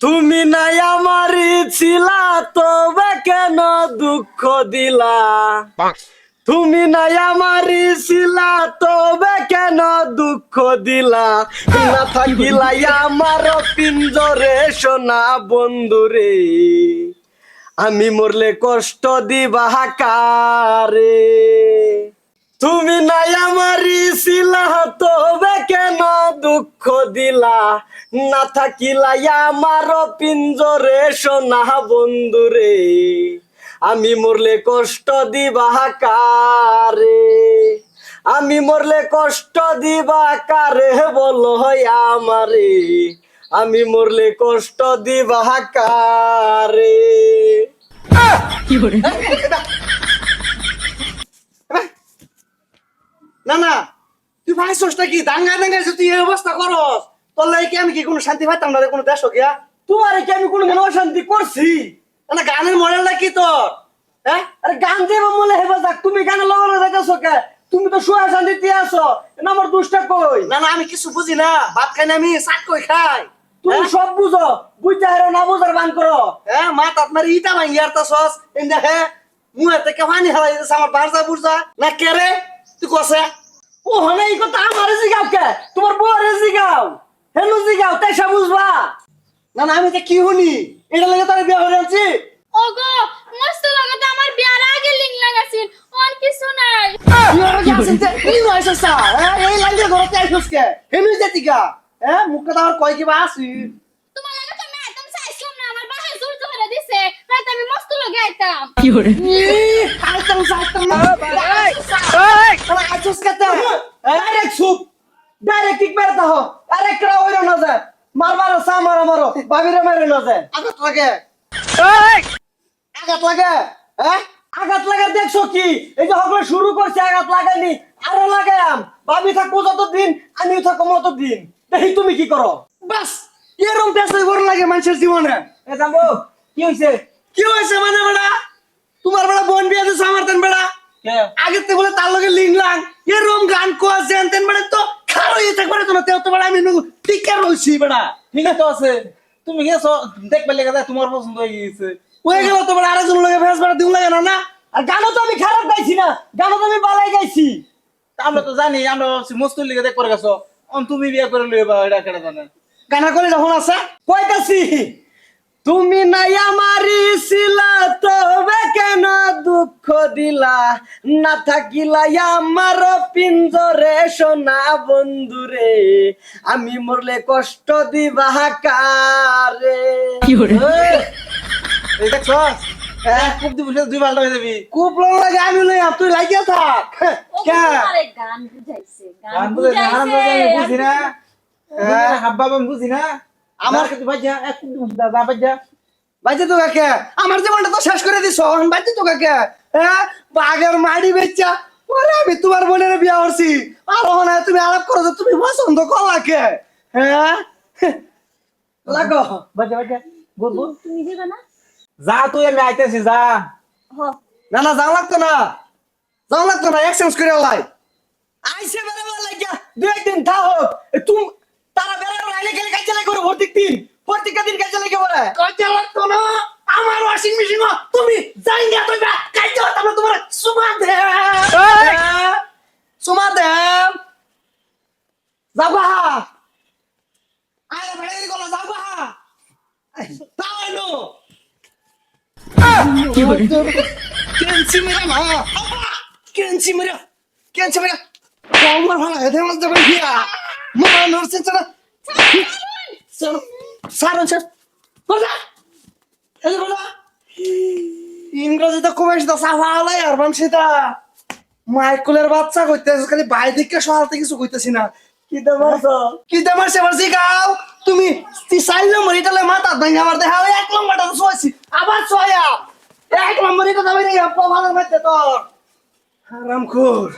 তুমি নাই আমারই ছিলা তবে কেন দুঃখ দিলা তুমি নাই আমারই ছিলা তবে কেন দুঃখ দিলা না থাকিলাই আমার পিঞ্জরে সোনা বন্ধুরে আমি মরলে কষ্ট দিবা কারে তুমি নাই আমারই ছিলা তবে কেন দুঃখ দিলা না থাকিলাই আমার পিঞ্জরে সোনা বন্ধুরে আমি মরলে কষ্ট দিবা কারে আমি মরলে কষ্ট দিবা কারে বলো আমারে আমি মরলে কষ্ট দিবা কারে না না তুই ভাইসটা কি দাঙ্গা দাঙ্গা তুই এই অবস্থা করস তোর লাগে কি আমি কি কোনো শান্তি পাইতাম না রে কোনো দেশ গিয়া তোমার কি আমি কোনো মনে অশান্তি করছি না গানের মডেলটা কি তোর হ্যাঁ আরে গান দেব মনে হেবা যাক তুমি গানে লাগানো যাইতাছো কে তুমি তো শুয়া শান্তিতে আছো না আমার দুষ্টা কই না না আমি কিছু বুঝি না ভাত খাই না আমি শাক কই খাই তুমি সব বুঝো বুঝতে হারো না বুঝার বান করো হ্যাঁ মা আপনার ইটা ভাঙি আর তা সস এন্দা হে মুহে থেকে পানি হালাই আমার বারজা বুঝা না কে রে তুই কসে ও হনে এই কথা আমারে জিগাও কে তোমার বউরে জিগাও হেনু জিগাও তাই সব বুঝবা না না আমি তো কি শুনি এটা লাগে তোর বিয়ে হয়ে আনছি ওগো মস্ত লাগাতে আমার বিয়ার আগে লিং লাগাছিন অন কিছু নাই এই লাইনে ঘরতে আইছস কে হেনু যেতিকা হ্যাঁ মুখটা আমার কয় কি বা আসি তোমার লাগা তো मैं একদম চাইছিলাম না আমার বাসায় জোর করে দিছে রাতে আমি মস্ত লগে আইতাম আইতাম সাইতাম না আইছস কে direct soup direct kick Marta হো আরে ক্রা হইরো না যায় মারবারো সা মারো বাবিরে মারে না যায় আঘাত লাগে আঘাত লাগে হ্যাঁ আঘাত লাগা দেখছো কি এই যে হকলে শুরু করছে আঘাত লাগানি আরো লাগাম ভাবি থাকবো যতদিন আমিও থাকবো ততদিন দেখি তুমি কি করো বাস এরকম দেশে গরম লাগে মানুষের জীবনে এ জানো কি হইছে কি হয়েছে মানে বেড়া তোমার বেড়া বোন বিয়ে দিছে আমার তেন বেড়া কে আগের থেকে বলে তার লগে লিংলাং এরকম গান কোয়া জানতেন বেড়া তো খারই থাকবে তো না তেও তো বেড়া আমি টিকা রইছি বেড়া ঠিক আছে আছে তুমি গেছো দেখবে লেগে যায় তোমার পছন্দ হয়ে গেছে হয়ে গেল তো বেড়া আরেকজন লগে ফেস বেড়া দিউ লাগে না আর গানও তো আমি খারাপ গাইছি না গানও তো আমি বালাই গাইছি আমরা তো জানি আমরা মস্তুর লিগে দেখ করে গেছো তুমি বিয়ে করে লইবা এটা কেটে জানে গানা করে যখন আছে কইতাছি তুমি নাই আমারই ছিলা তবে কেন দুঃখ দিলা না থাকিলা আমার পিঞ্জরে সোনা বন্ধুরে আমি মরলে কষ্ট দিবা কারে এই দেখছো খুব দিবস দুই বালটা হয়ে যাবি খুব লোক লাগে আমি লই তুই লাগিয়া থাক ওগো আরে গান বুঝাইছে গান বুঝে হারাম বুঝে আমি বুঝি না হাব্বা আমি বুঝি না আমার কাছে ভাইয়া এক খুব দিবস দা ভাইয়া বাইতে তো কাকে আমার জীবনটা তো শেষ করে দিছ বাইতে তো কাকে হ্যাঁ বাগের মাড়ি বেচা ওরে আমি তোমার বোনের বিয়া করছি আর ওখানে তুমি আলাপ করো যে তুমি পছন্দ করলা কে হ্যাঁ লাগো ভাইয়া ভাইয়া বল বল তুমি যাবে না যা তুই আমি আইতেছি যা হ না না যাও লাগতো না এক্সচেঞ্জ করে লাই আইসে বেড়াবার লাগিয়া দুই একদিন থাকো তুমি তারা বেড়াবার আইলে গেলে কাজে লাগে ভর্তিক দিন প্রত্যেকটা দিন কাজে লাগে বলে কাজে লাগতো না আমার ওয়াশিং মেশিন তুমি যাই না তুই কাজে লাগতো না তোমার সুমা দে যাবা আরে বেড়ে গেল যাবা তাই নো কি বলে কেনছি মেরা না কেনছি মেরা কমর ভালো হেদে মাছ দেবে হিয়া মা নরসে চলা সারন স্যার বলা এই বলা ইংরেজিতে খুব বেশি তো সাফালাই আর বামসিতা মাইকুলের বাচ্চা কইতেছ খালি বাই দিকে সহালতে কিছু কইতেছি না কি দেমারছ এবার জিগাও তুমি চাইলে মরিটালে মাথা ভাঙা আমার দেখা এক নম্বরটা তো শোয়াছি আবার ছয়া এক নম্বরটা দাবি রে ভালো মধ্যে তোর হারামখোর